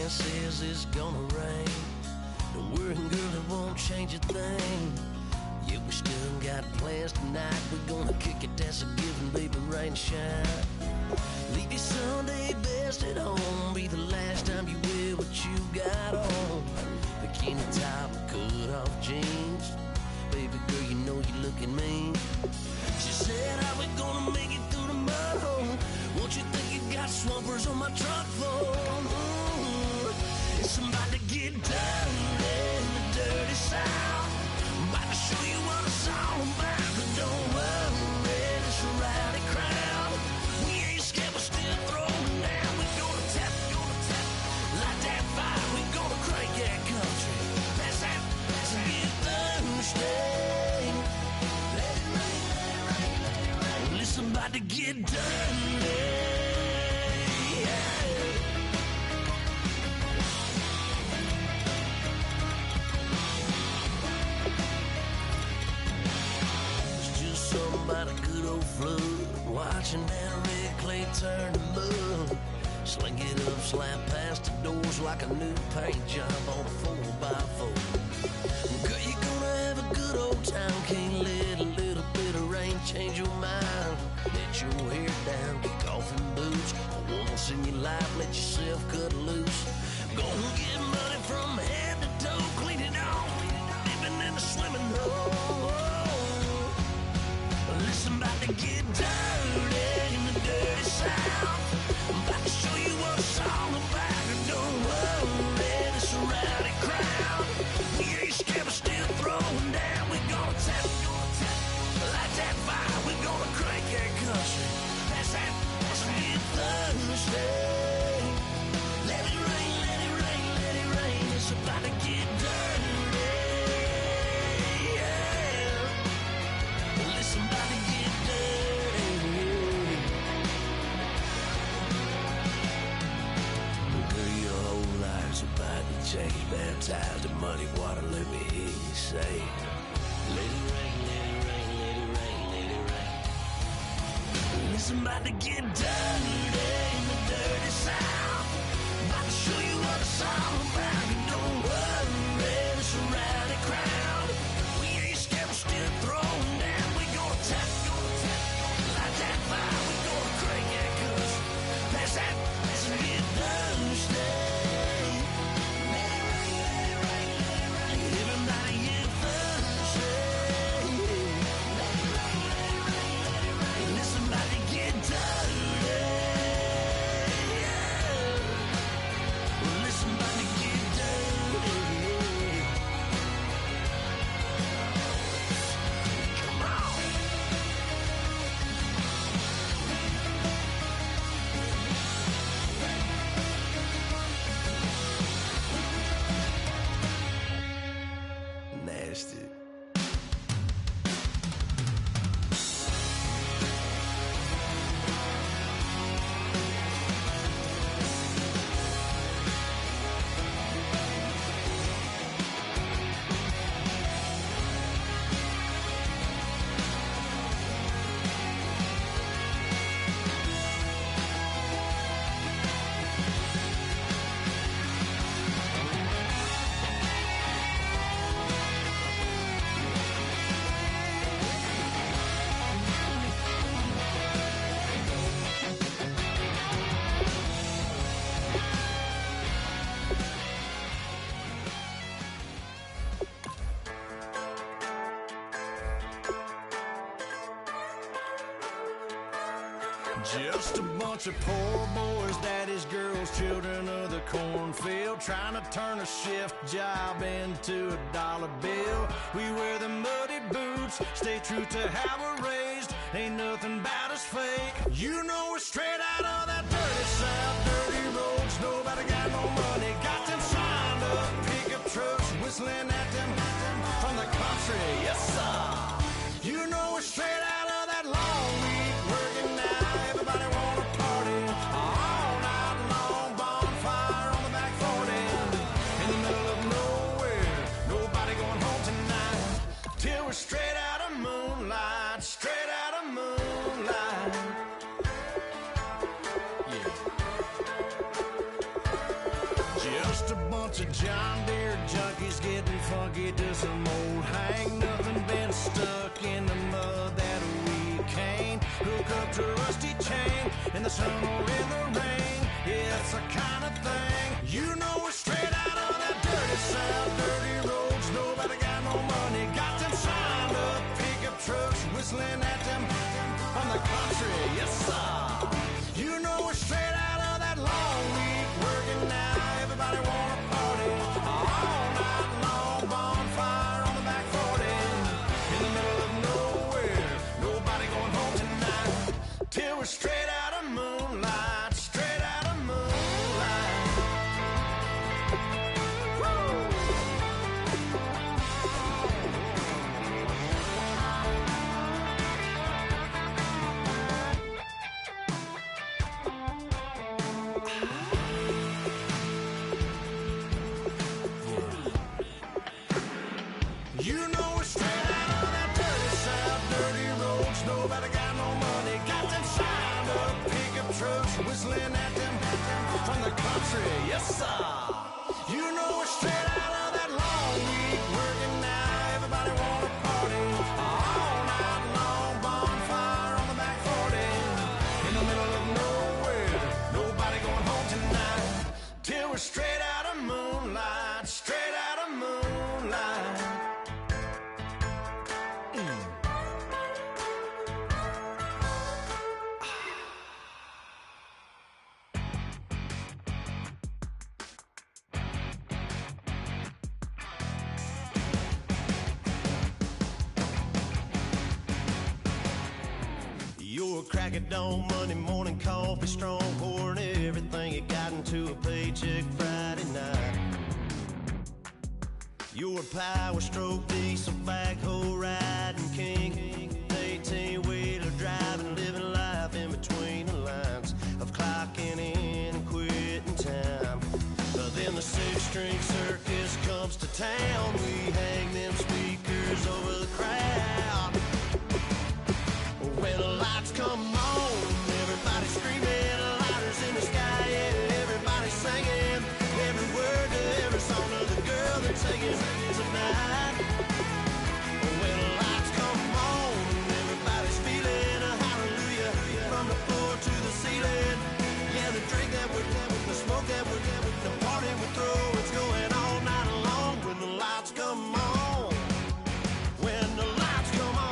man says it's gonna rain. Don't worry, girl, it won't change a thing. Yeah, we still got plans tonight. We're gonna kick it, that's a given, baby, rain or shine. Leave your Sunday best at home. Be the last time you wear what you got on. Bikini top and cut off jeans. Baby girl, you know you're looking mean. She said, how we gonna make it through the mud hole? Won't you think you got swampers on my truck floor? It's about to get dirty in the dirty South. I'm about to show you what it's all about. But don't worry, it's a rowdy crowd. We ain't scared, we're still throwing down. We gonna tap, light that fire. We gonna crank that country. Pass that, get Thursday. Let it rain, let it rain, let it rain. Well, it's about to get dirty. About a good old flood, watching that red clay turn to mud. Sling it up, slap past the doors like a new paint job on a 4x4. Girl, you're gonna have a good old time. Can't let a little bit of rain change your mind. Let your hair down, kick off in boots. For once in your life, let yourself cut loose. Gonna get money from head to toe, clean it off, living in the swimming hole. Listen, about to get dirty in the dirty South. I'm about to show you what it's all about. And don't worry, it's a rowdy crowd. We ain't scared, we're still throwing down. We gonna tap, light that fire. We gonna crank that country. That's get Thursday. Let it rain, let it rain, let it rain. It's about to get dirty. Change, baptized in muddy water, let me hear you say, let it rain, let it rain, let it rain, let it rain. Listen, about to get dirty in the dirty South. About to show you what it's all about. And don't worry, it's a rowdy crowd. We ain't scared, we're still throwing down. We gonna tap, light that fire. We gonna crank that country. Pass that, get Thursday. Just a bunch of poor boys, daddy's girls, children of the cornfield, trying to turn a shift job into a dollar bill. We wear the muddy boots, stay true to how we're raised. Ain't nothing about us fake. You know we're straight out of that dirty South, dirty roads. Nobody got no money, got them signed up pickup trucks, whistling at them from the country. Yes, sir. You know we're straight out of that long week working now. Everybody wanna party all night long. Bonfire on the back 40 in the middle of nowhere. Nobody going home tonight till we're straight out of moonlight. Straight out of moonlight. Just a bunch of John Deere junkies getting funky to some old hang. Nothing been stuck in the mud that we can't hook up to a rusty chain in the sun or in the rain. Yeah, it's the kind of thing, you know, we're straight out of that dirty south. Dirty roads, nobody got no money. Got them signed up pickup trucks whistling at them from the country. Yes, sir. You know, we're straight out of that long week working now. Everybody wanna party all night long. Bonfire on the back 40 in the middle of nowhere. Nobody going home tonight till we're straight out of moonlight. Straight out of moonlight. Woo! You know we're straight out of that dirty south. Dirty roads, nobody got no money. Got them signed up pickup trucks whistling at them from the country. Yes, sir. You know we're straight out of that long week working now. Everybody wanna party all night long. Bonfire on the back 40 in the middle of nowhere. Nobody going home tonight till we're straight out of moonlight. Straight out of moonlight. You're a crack at dawn, Monday morning coffee, strong, pouring everything you got into a paycheck Friday night. You're a power stroke, diesel backhoe riding king, 18-wheeler driving, living life in between the lines of clocking in and quitting time. Then the six-string circus comes to town. We hang them speakers over the crowd. When the lights come on, everybody screaming, lighters in the sky, yeah, everybody singing every word to every song of the girl they're taking tonight. When the lights come on, everybody's feeling a hallelujah from the floor to the ceiling. Yeah, the drink that we're the smoke that we're the party we throw, it's going all night long. When the lights come on, when the lights come on.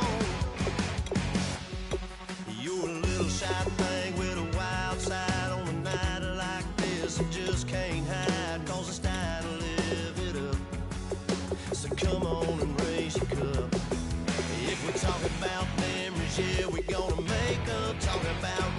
You're a little shy thing with a wild side on a night like this. You just can't hide, cause it's time to live it up. So come on and raise your cup. If we're talking about memories, yeah, we're gonna make them. Talking about